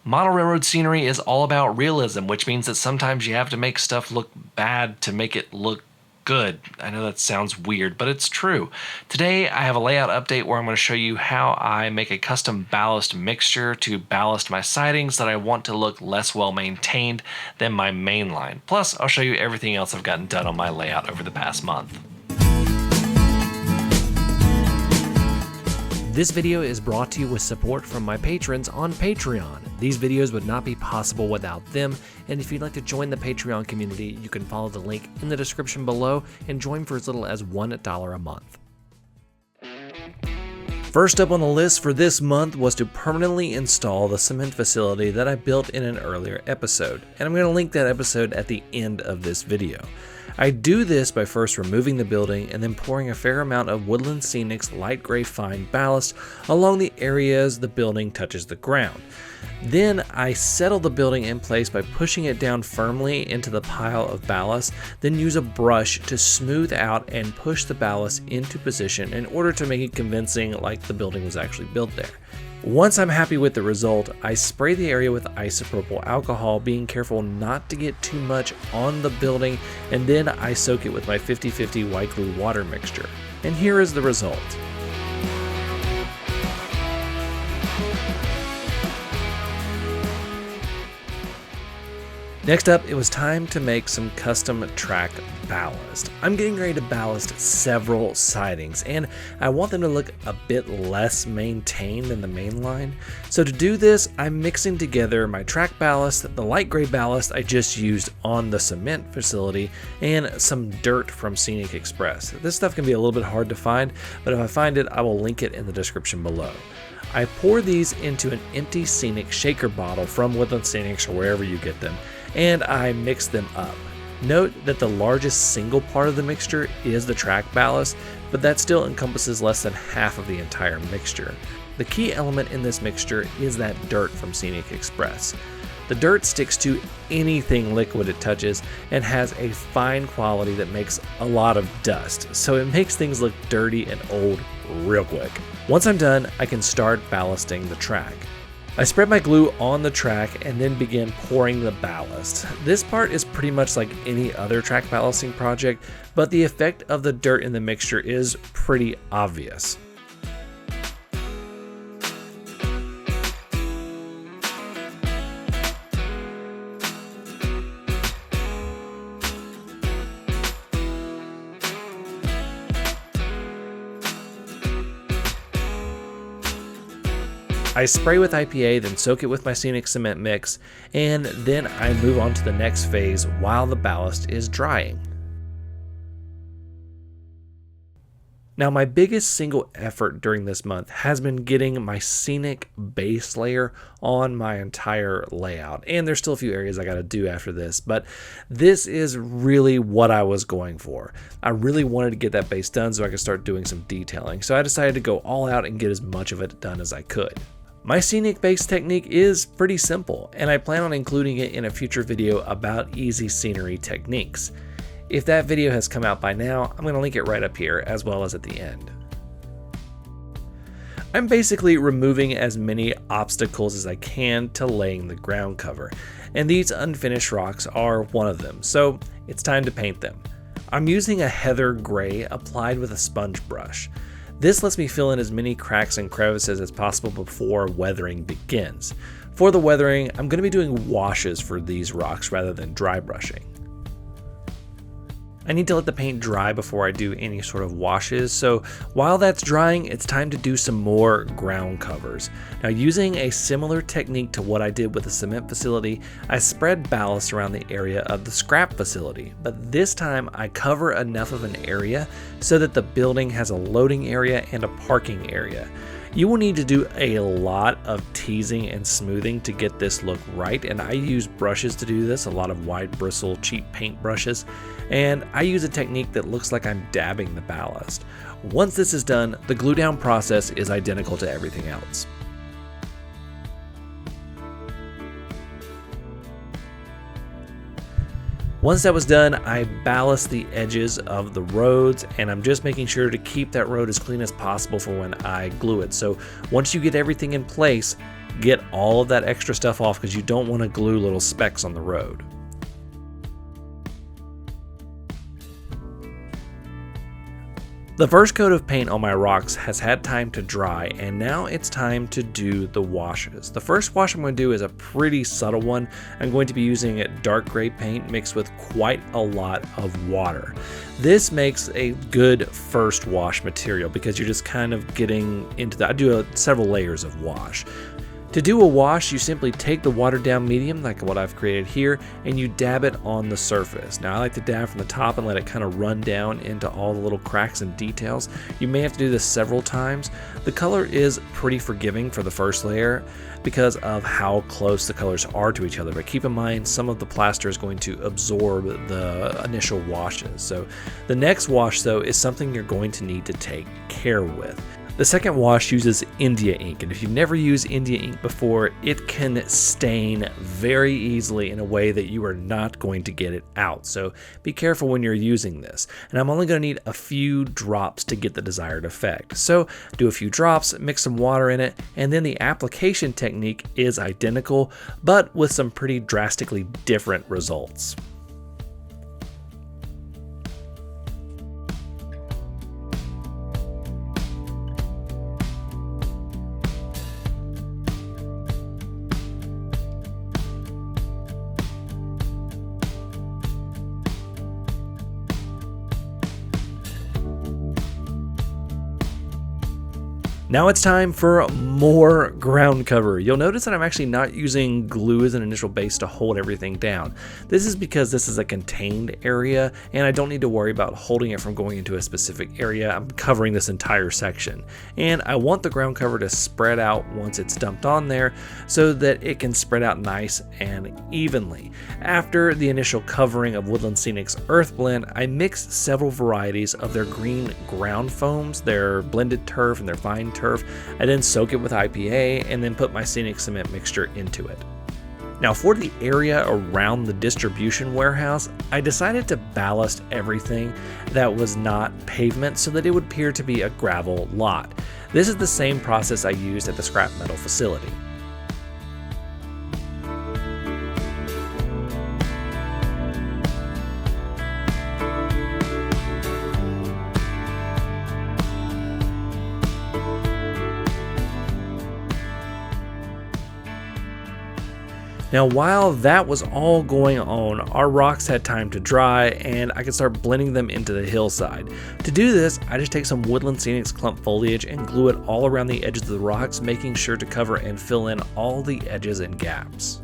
Model railroad scenery is all about realism, which means that sometimes you have to make stuff look bad to make it look good. I know that sounds weird, but it's true. Today I have a layout update where I'm going to show you how I make a custom ballast mixture to ballast my sidings that I want to look less well maintained than my main line. Plus, I'll show you everything else I've gotten done on my layout over the past month. This video is brought to you with support from my patrons on Patreon. These videos would not be possible without them, and if you'd like to join the Patreon community, you can follow the link in the description below and join for as little as $1 a month. First up on the list for this month was to permanently install the cement facility that I built in an earlier episode, and I'm going to link that episode at the end of this video. I do this by first removing the building and then pouring a fair amount of Woodland Scenics light gray fine ballast along the areas the building touches the ground. Then I settle the building in place by pushing it down firmly into the pile of ballast, then use a brush to smooth out and push the ballast into position in order to make it convincing like the building was actually built there. Once I'm happy with the result, I spray the area with isopropyl alcohol, being careful not to get too much on the building, and then I soak it with my 50/50 white glue water mixture. And here is the result. Next up, it was time to make some custom track ballast. I'm getting ready to ballast several sidings, and I want them to look a bit less maintained than the main line. So to do this, I'm mixing together my track ballast, the light gray ballast I just used on the cement facility, and some dirt from Scenic Express. This stuff can be a little bit hard to find, but if I find it, I will link it in the description below. I pour these into an empty Scenic shaker bottle from Woodland Scenics or wherever you get them, and I mix them up. Note that the largest single part of the mixture is the track ballast, but that still encompasses less than half of the entire mixture. The key element in this mixture is that dirt from Scenic Express. The dirt sticks to anything liquid it touches and has a fine quality that makes a lot of dust, so it makes things look dirty and old real quick. Once I'm done, I can start ballasting the track. I spread my glue on the track and then begin pouring the ballast. This part is pretty much like any other track ballasting project, but the effect of the dirt in the mixture is pretty obvious. I spray with IPA, then soak it with my Scenic cement mix, and then I move on to the next phase while the ballast is drying. Now, my biggest single effort during this month has been getting my Scenic Base layer on my entire layout, and there's still a few areas I got to do after this, but this is really what I was going for. I really wanted to get that base done so I could start doing some detailing, so I decided to go all out and get as much of it done as I could. My Scenic Base technique is pretty simple, and I plan on including it in a future video about easy scenery techniques. If that video has come out by now, I'm going to link it right up here as well as at the end. I'm basically removing as many obstacles as I can to laying the ground cover, and these unfinished rocks are one of them, so it's time to paint them. I'm using a heather gray applied with a sponge brush. This lets me fill in as many cracks and crevices as possible before weathering begins. For the weathering, I'm going to be doing washes for these rocks rather than dry brushing. I need to let the paint dry before I do any sort of washes, so while that's drying, it's time to do some more ground covers. Now, using a similar technique to what I did with the cement facility, I spread ballast around the area of the scrap facility, but this time I cover enough of an area so that the building has a loading area and a parking area. You will need to do a lot of teasing and smoothing to get this look right, and I use brushes to do this, a lot of wide bristle cheap paint brushes, and I use a technique that looks like I'm dabbing the ballast. Once this is done, the glue down process is identical to everything else. Once that was done, I ballast the edges of the roads, and I'm just making sure to keep that road as clean as possible for when I glue it. So once you get everything in place, get all of that extra stuff off because you don't want to glue little specks on the road. The first coat of paint on my rocks has had time to dry, and now it's time to do the washes. The first wash I'm going to do is a pretty subtle one. I'm going to be using dark gray paint mixed with quite a lot of water. This makes a good first wash material because you're just kind of getting into that. I do several layers of wash. To do a wash, you simply take the watered down medium, like what I've created here, and you dab it on the surface. Now I like to dab from the top and let it kind of run down into all the little cracks and details. You may have to do this several times. The color is pretty forgiving for the first layer because of how close the colors are to each other, but keep in mind some of the plaster is going to absorb the initial washes. So the next wash though is something you're going to need to take care with. The second wash uses India ink, and if you've never used India ink before, it can stain very easily in a way that you are not going to get it out. So be careful when you're using this. And I'm only going to need a few drops to get the desired effect. So do a few drops, mix some water in it, and then the application technique is identical, but with some pretty drastically different results. Now it's time for more ground cover. You'll notice that I'm actually not using glue as an initial base to hold everything down. This is because this is a contained area and I don't need to worry about holding it from going into a specific area. I'm covering this entire section. And I want the ground cover to spread out once it's dumped on there so that it can spread out nice and evenly. After the initial covering of Woodland Scenics Earth Blend, I mixed several varieties of their green ground foams, their blended turf and their fine turf. I then soak it with IPA and then put my Scenic cement mixture into it. Now for the area around the distribution warehouse, I decided to ballast everything that was not pavement so that it would appear to be a gravel lot. This is the same process I used at the scrap metal facility. Now while that was all going on, our rocks had time to dry and I could start blending them into the hillside. To do this, I just take some Woodland Scenics clump foliage and glue it all around the edges of the rocks, making sure to cover and fill in all the edges and gaps.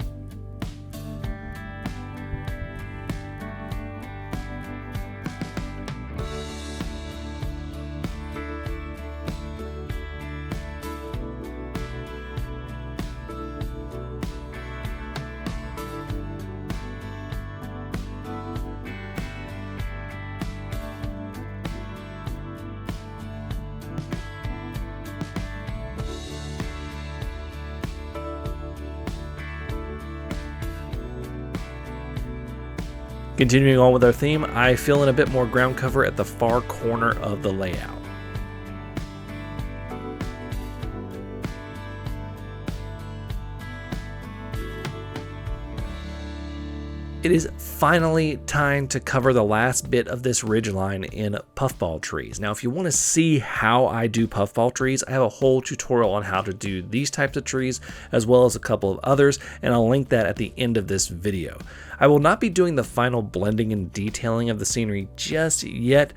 Continuing on with our theme, I fill in a bit more ground cover at the far corner of the layout. It is finally time to cover the last bit of this ridgeline in Puffball Trees. Now, if you want to see how I do Puffball Trees, I have a whole tutorial on how to do these types of trees, as well as a couple of others, and I'll link that at the end of this video. I will not be doing the final blending and detailing of the scenery just yet,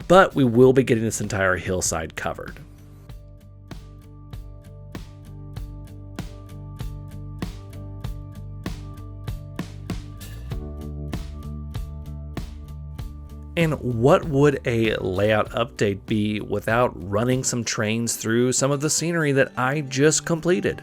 but we will be getting this entire hillside covered. And what would a layout update be without running some trains through some of the scenery that I just completed?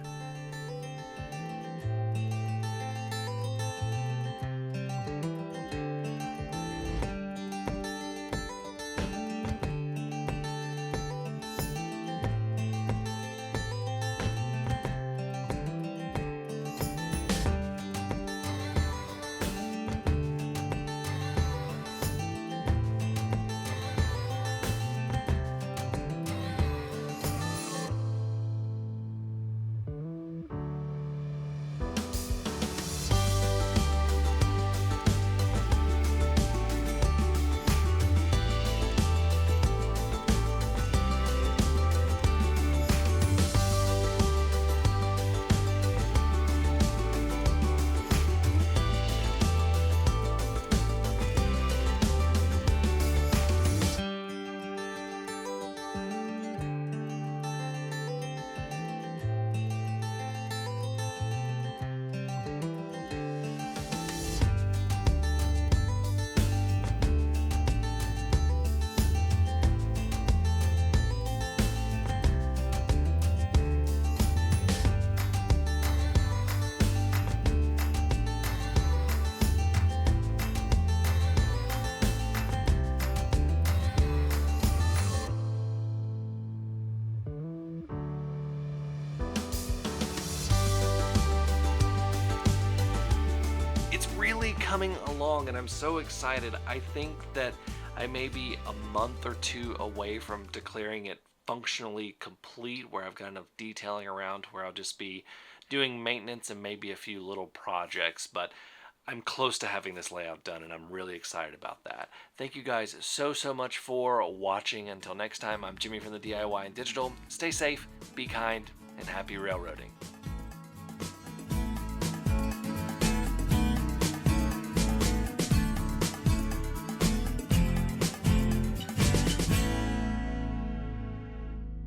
coming along and I'm so excited. I think that I may be a month or two away from declaring it functionally complete, where I've got enough detailing around where I'll just be doing maintenance and maybe a few little projects, but I'm close to having this layout done and I'm really excited about that. Thank you guys so much for watching. Until next time, I'm Jimmy from the DIY and Digital. Stay safe, be kind, and happy railroading.